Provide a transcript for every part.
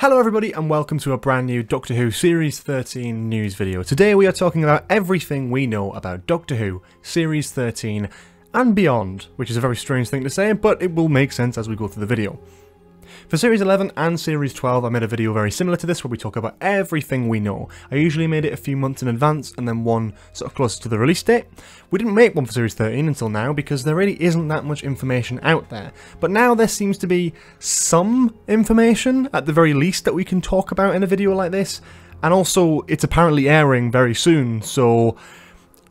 Hello everybody and welcome to a brand new Doctor Who Series 13 news video. Today we are talking about everything we know about Doctor Who Series 13 and beyond, which is a very strange thing to say, but it will make sense as we go through the video. For Series 11 and Series 12 I made a video very similar to this where we talk about everything we know. I usually made it a few months in advance and then one sort of closer to the release date. We didn't make one for Series 13 until now because there really isn't that much information out there. But now there seems to be some information, at the very least, that we can talk about in a video like this. And also, it's apparently airing very soon, so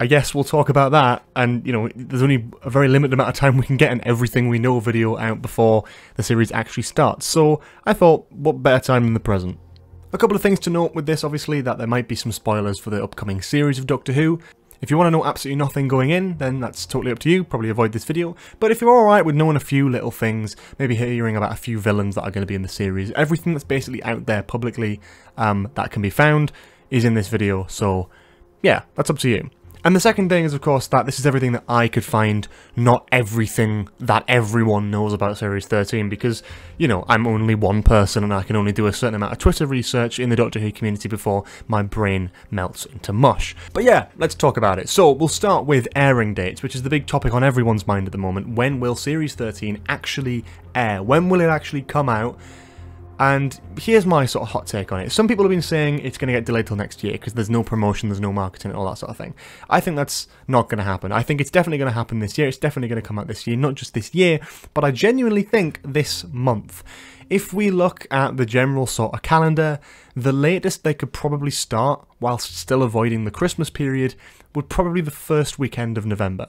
I guess we'll talk about that, and you know, there's only a very limited amount of time we can get an everything we know video out before the series actually starts, so I thought, what better time than the present. A couple of things to note with this, obviously, that there might be some spoilers for the upcoming series of Doctor Who. If you want to know absolutely nothing going in, then that's totally up to you, probably avoid this video. But if you're alright with knowing a few little things, maybe hearing about a few villains that are going to be in the series, everything that's basically out there publicly that can be found is in this video, so yeah, that's up to you. And the second thing is, of course, that this is everything that I could find, not everything that everyone knows about Series 13, because, you know, I'm only one person and I can only do a certain amount of Twitter research in the Doctor Who community before my brain melts into mush. But yeah, let's talk about it. So, we'll start with airing dates, which is the big topic on everyone's mind at the moment. When will Series 13 actually air? When will it actually come out? And here's my sort of hot take on it. Some people have been saying it's going to get delayed till next year because there's no promotion, there's no marketing, all that sort of thing. I think that's not going to happen. I think it's definitely going to happen this year. It's definitely going to come out this year, not just this year, but I genuinely think this month. If we look at the general sort of calendar, the latest they could probably start, whilst still avoiding the Christmas period, would probably be the first weekend of November.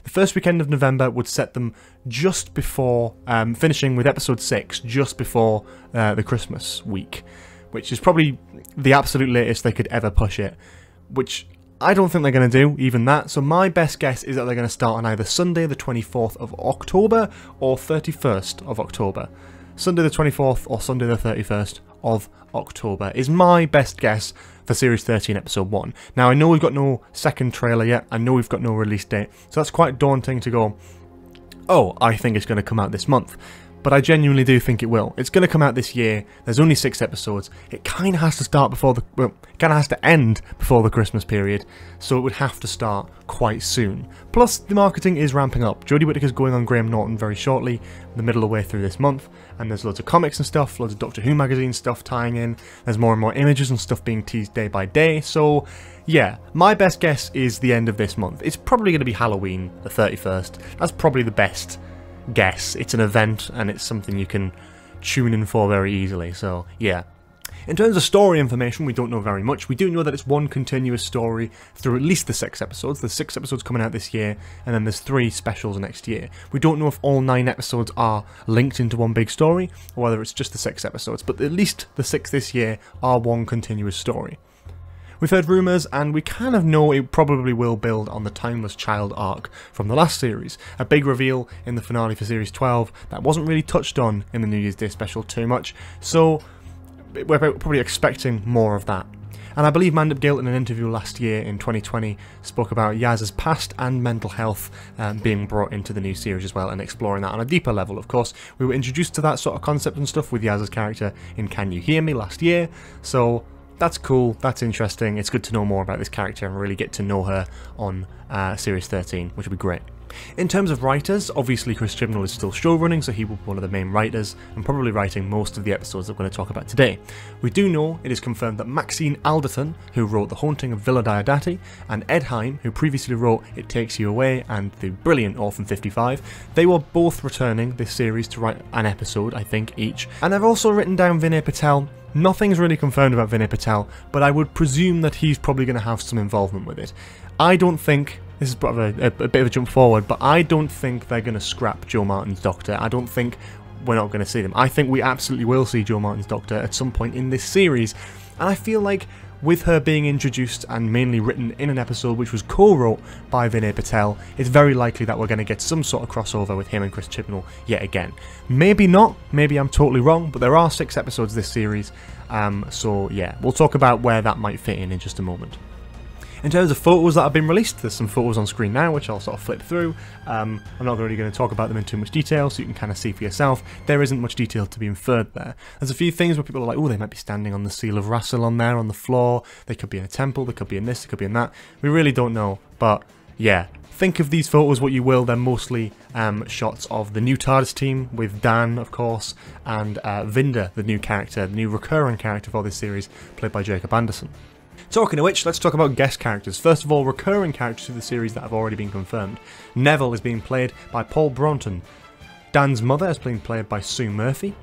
The first weekend of November would set them just before, finishing with episode 6, just before the Christmas week, which is probably the absolute latest they could ever push it, which I don't think they're going to do, even that. So my best guess is that they're going to start on either Sunday the 24th of October or 31st of October. Sunday the 24th or Sunday the 31st of October is my best guess for Series 13 Episode 1. Now, I know we've got no second trailer yet, I know we've got no release date, so that's quite daunting to go, oh, I think it's going to come out this month. But I genuinely do think it will. It's going to come out this year, there's only 6 episodes, it kind of has to start before the, well, it kind of has to end before the Christmas period, so it would have to start quite soon. Plus, the marketing is ramping up. Jodie Whittaker's going on Graham Norton very shortly, the middle of the way through this month, and there's loads of comics and stuff, loads of Doctor Who magazine stuff tying in, there's more and more images and stuff being teased day by day, so yeah, my best guess is the end of this month. It's probably going to be Halloween, the 31st, that's probably the best guess. It's an event and it's something you can tune in for very easily, so yeah. In terms of story information, we don't know very much. We do know that it's one continuous story through at least the 6 episodes. There's 6 episodes coming out this year, and then there's 3 specials next year. We don't know if all 9 episodes are linked into one big story, or whether it's just the 6 episodes, but at least the 6 this year are one continuous story. We've heard rumours, and we kind of know it probably will build on the Timeless Child arc from the last series. A big reveal in the finale for Series 12 that wasn't really touched on in the New Year's Day special too much, so we're probably expecting more of that. And I believe Mandip Gill in an interview last year in 2020 spoke about Yaz's past and mental health being brought into the new series as well, and exploring that on a deeper level. Of course, we were introduced to that sort of concept and stuff with Yaz's character in Can You Hear Me last year, so that's cool, that's interesting, it's good to know more about this character and really get to know her on Series 13, which would be great. In terms of writers, obviously Chris Chibnall is still showrunning, so he will be one of the main writers, and probably writing most of the episodes that we're going to talk about today. We do know it is confirmed that Maxine Alderton, who wrote The Haunting of Villa Diodati, and Ed Hine, who previously wrote It Takes You Away and the brilliant Orphan 55, they were both returning this series to write an episode, I think, each. And I've also written down Vinay Patel. Nothing's really confirmed about Vinay Patel, but I would presume that he's probably going to have some involvement with it. I don't think, this is probably a bit of a jump forward, but I don't think they're going to scrap Jo Martin's Doctor. I don't think we're not going to see them. I think we absolutely will see Jo Martin's Doctor at some point in this series, and I feel like with her being introduced and mainly written in an episode which was co-wrote by Vinay Patel, it's very likely that we're going to get some sort of crossover with him and Chris Chibnall yet again. Maybe not, maybe I'm totally wrong, but there are 6 episodes this series, so yeah, we'll talk about where that might fit in just a moment. In terms of photos that have been released, there's some photos on screen now, which I'll sort of flip through. I'm not really going to talk about them in too much detail, so you can kind of see for yourself. There isn't much detail to be inferred there. There's a few things where people are like, oh, they might be standing on the Seal of Rassilon there on the floor. They could be in a temple, they could be in this, they could be in that. We really don't know, but yeah. Think of these photos what you will, they're mostly shots of the new TARDIS team, with Dan, of course, and Vinda, the new character, the new recurring character for this series, played by Jacob Anderson. Talking of which, let's talk about guest characters. First of all, recurring characters to the series that have already been confirmed. Neville is being played by Paul Bronton. Dan's mother is being played by Sue Murphy.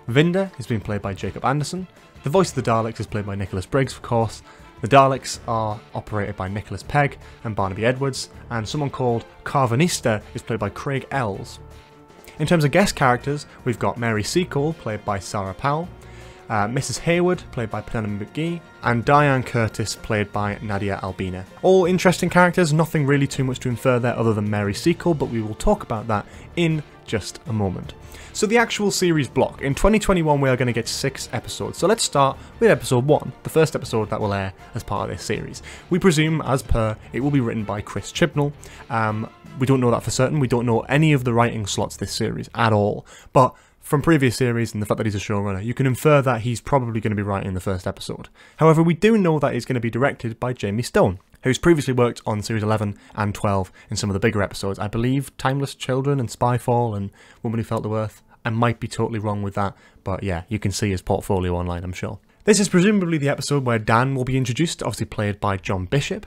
Vinda is being played by Jacob Anderson. The voice of the Daleks is played by Nicholas Briggs, of course. The Daleks are operated by Nicholas Pegg and Barnaby Edwards, and someone called Carvanista is played by Craig Ells. In terms of guest characters, we've got Mary Seacole, played by Sarah Powell, Mrs. Hayward, played by Penelope McGee, and Diane Curtis, played by Nadia Albina. All interesting characters, nothing really too much to infer there other than Mary Seacole, but we will talk about that in just a moment. So the actual series block. In 2021 we are going to get 6 episodes, so let's start with episode 1, the first episode that will air as part of this series. We presume, as per, it will be written by Chris Chibnall. We don't know that for certain, we don't know any of the writing slots this series at all, but from previous series and the fact that he's a showrunner, you can infer that he's probably going to be writing the first episode. However, we do know that it's going to be directed by Jamie Stone, who's previously worked on Series 11 and 12 in some of the bigger episodes. I believe Timeless Children and Spyfall and Woman Who Fell to Earth. I might be totally wrong with that, but yeah, you can see his portfolio online, I'm sure. This is presumably the episode where Dan will be introduced, obviously played by John Bishop.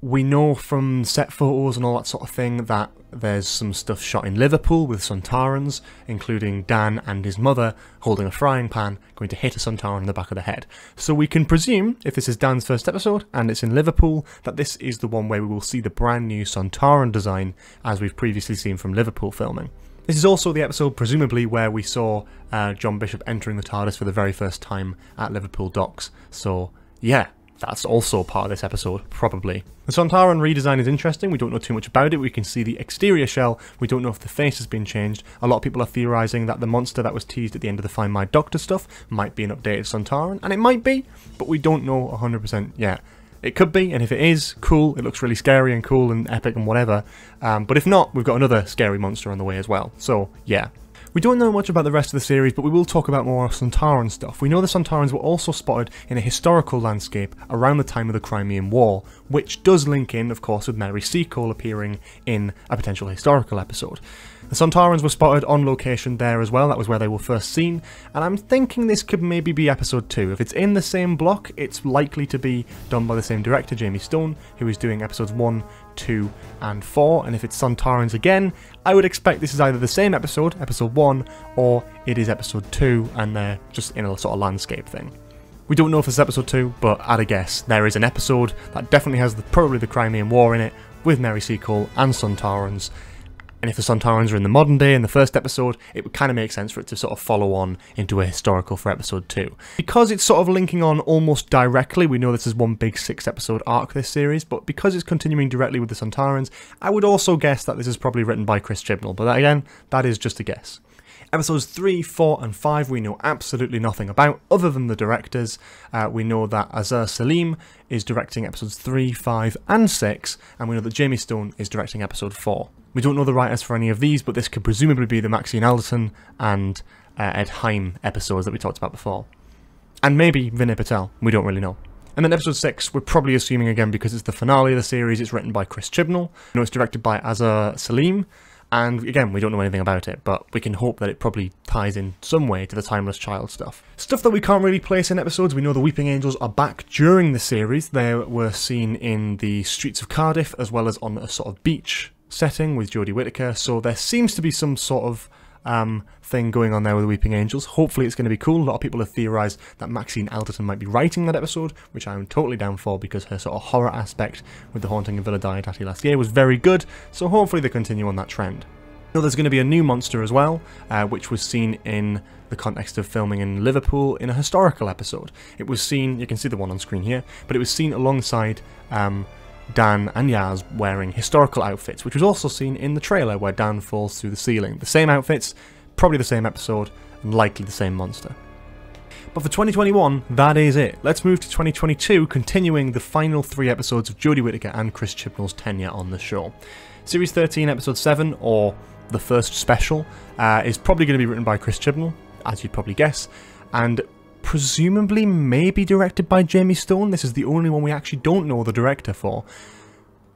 We know from set photos and all that sort of thing that there's some stuff shot in Liverpool with Sontarans, including Dan and his mother holding a frying pan going to hit a Sontaran in the back of the head. So we can presume, if this is Dan's first episode and it's in Liverpool, that this is the one where we will see the brand new Sontaran design as we've previously seen from Liverpool filming. This is also the episode, presumably, where we saw John Bishop entering the TARDIS for the very first time at Liverpool docks. So, yeah, that's also part of this episode, probably. The Sontaran redesign is interesting. We don't know too much about it. We can see the exterior shell. We don't know if the face has been changed. A lot of people are theorising that the monster that was teased at the end of the Find My Doctor stuff might be an updated Sontaran, and it might be, but we don't know 100% yet. It could be, and if it is, cool, it looks really scary and cool and epic and whatever, but if not, we've got another scary monster on the way as well, so yeah. We don't know much about the rest of the series, but we will talk about more Sontaran stuff. We know the Sontarans were also spotted in a historical landscape around the time of the Crimean War, which does link in, of course, with Mary Seacole appearing in a potential historical episode. The Sontarans were spotted on location there as well, that was where they were first seen, and I'm thinking this could maybe be episode 2. If it's in the same block, it's likely to be done by the same director, Jamie Stone, who is doing episodes 1, 2 and 4, and if it's Sontarans again, I would expect this is either the same episode, episode 1, or it is episode 2, and they're just in a sort of landscape thing. We don't know if it's episode 2, but at a guess, there is an episode that definitely has probably the Crimean War in it, with Mary Seacole and Sontarans. And if the Sontarans are in the modern day in the first episode, it would kind of make sense for it to sort of follow on into a historical for episode 2. Because it's sort of linking on almost directly, we know this is one big 6-episode arc this series, but because it's continuing directly with the Sontarans, I would also guess that this is probably written by Chris Chibnall, but again, that is just a guess. Episodes 3, 4 and 5 we know absolutely nothing about, other than the directors. We know that Azhar Salim is directing episodes 3, 5 and 6, and we know that Jamie Stone is directing episode 4. We don't know the writers for any of these, but this could presumably be the Maxine Alderton and Ed Heim episodes that we talked about before. And maybe Vinay Patel, we don't really know. And then episode 6, we're probably assuming again because it's the finale of the series, it's written by Chris Chibnall. We know it's directed by Azhar Salim, and again, we don't know anything about it, but we can hope that it probably ties in some way to the Timeless Child stuff. Stuff that we can't really place in episodes, we know the Weeping Angels are back during the series. They were seen in the streets of Cardiff, as well as on a sort of beach setting with Jodie Whittaker, so there seems to be some sort of thing going on there with the Weeping Angels. Hopefully it's going to be cool. A lot of people have theorised that Maxine Alderton might be writing that episode, which I'm totally down for because her sort of horror aspect with The Haunting of Villa Diodati last year was very good, so hopefully they continue on that trend. Now there's going to be a new monster as well, which was seen in the context of filming in Liverpool in a historical episode. It was seen, you can see the one on screen here, but it was seen alongside Dan and Yaz wearing historical outfits, which was also seen in the trailer where Dan falls through the ceiling. The same outfits, probably the same episode, and likely the same monster. But for 2021, that is it. Let's move to 2022, continuing the final 3 episodes of Jodie Whittaker and Chris Chibnall's tenure on the show. Series 13, Episode 7, or the first special, is probably going to be written by Chris Chibnall, as you'd probably guess, and presumably maybe directed by Jamie Stone. This is the only one we actually don't know the director for.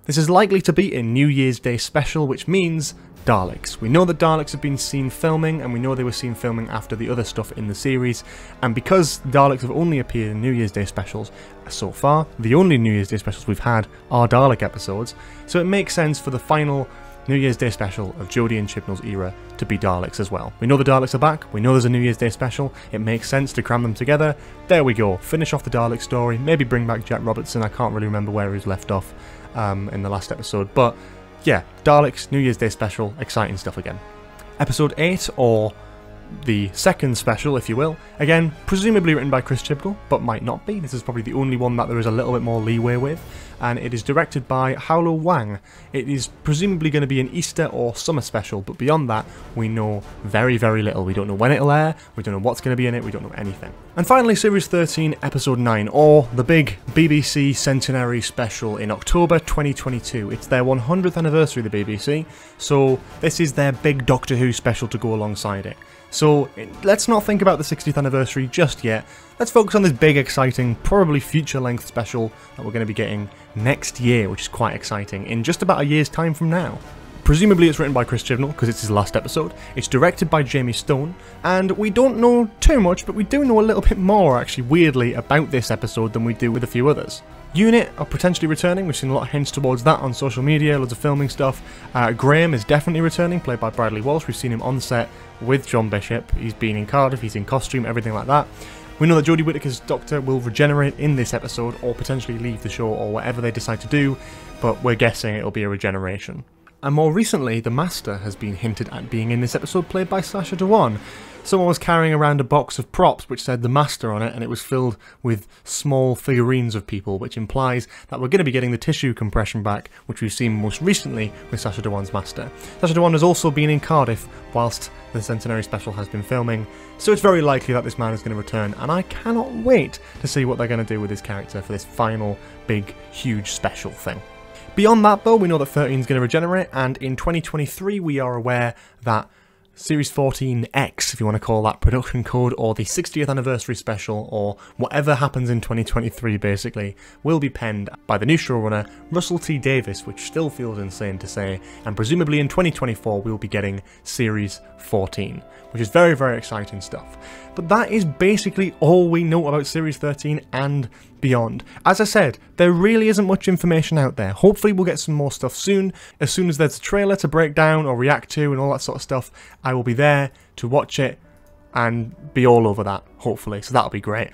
This is likely to be a New Year's Day special, which means Daleks. We know that Daleks have been seen filming, and we know they were seen filming after the other stuff in the series, and because Daleks have only appeared in New Year's Day specials so far, the only New Year's Day specials we've had are Dalek episodes, so it makes sense for the final New Year's Day special of Jodie and Chibnall's era to be Daleks as well. We know the Daleks are back, we know there's a New Year's Day special, it makes sense to cram them together. There we go, finish off the Dalek story, maybe bring back Jack Robertson. I can't really remember where he was left off in the last episode, but yeah, Daleks, New Year's Day special, exciting stuff again. Episode 8, or the second special if you will, again, presumably written by Chris Chibnall, but might not be. This is probably the only one that there is a little bit more leeway with, and it is directed by Howell Wang. It is presumably going to be an Easter or summer special, but beyond that, we know very, very little. We don't know when it'll air, we don't know what's going to be in it, we don't know anything. And finally, Series 13, Episode 9, or the big BBC Centenary special in October 2022. It's their 100th anniversary, the BBC, so this is their big Doctor Who special to go alongside it. So let's not think about the 60th anniversary just yet. Let's focus on this big, exciting, probably future-length special that we're going to be getting next year, which is quite exciting, in just about a year's time from now. Presumably it's written by Chris Chibnall, because it's his last episode. It's directed by Jamie Stone, and we don't know too much, but we do know a little bit more, actually, weirdly, about this episode than we do with a few others. Unit are potentially returning, we've seen a lot of hints towards that on social media, loads of filming stuff. Graham is definitely returning, played by Bradley Walsh. We've seen him on set with John Bishop. He's been in Cardiff, he's in costume, everything like that. We know that Jodie Whittaker's Doctor will regenerate in this episode, or potentially leave the show, or whatever they decide to do, but we're guessing it'll be a regeneration. And more recently, the Master has been hinted at being in this episode, played by Sacha Dhawan. Someone was carrying around a box of props which said the Master on it, and it was filled with small figurines of people, which implies that we're going to be getting the tissue compression back, which we've seen most recently with Sacha Dhawan's Master. Sacha Dhawan has also been in Cardiff whilst the Centenary special has been filming, so it's very likely that this man is going to return, and I cannot wait to see what they're going to do with his character for this final big, huge special thing. Beyond that though, we know that 13 is going to regenerate, and in 2023 we are aware that Series 14X, if you want to call that production code, or the 60th anniversary special, or whatever happens in 2023 basically, will be penned by the new showrunner Russell T Davies, which still feels insane to say, and presumably in 2024 we'll be getting Series 14, which is very, very exciting stuff. But that is basically all we know about Series 13 and beyond. As I said, there really isn't much information out there. Hopefully we'll get some more stuff soon. As soon as there's a trailer to break down or react to and all that sort of stuff, I will be there to watch it and be all over that, hopefully, so that'll be great.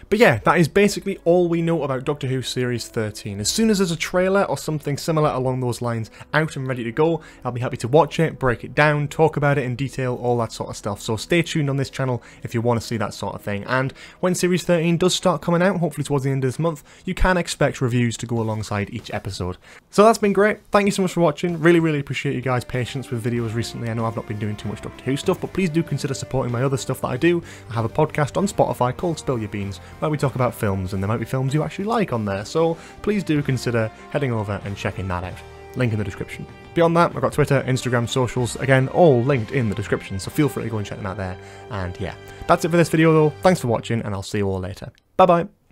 But yeah, that is basically all we know about Doctor Who Series 13. As soon as there's a trailer or something similar along those lines out and ready to go, I'll be happy to watch it, break it down, talk about it in detail, all that sort of stuff. So stay tuned on this channel if you want to see that sort of thing. And when Series 13 does start coming out, hopefully towards the end of this month, you can expect reviews to go alongside each episode. So that's been great. Thank you so much for watching. Really, really appreciate you guys' patience with videos recently. I know I've not been doing too much Doctor Who stuff, but please do consider supporting my other stuff that I do. I have a podcast on Spotify called Spill Your Beans, where we talk about films, and there might be films you actually like on there, so please do consider heading over and checking that out. Link in the description. Beyond that, I've got Twitter, Instagram, socials, again, all linked in the description, so feel free to go and check them out there. And yeah, that's it for this video though. Thanks for watching, and I'll see you all later. Bye bye!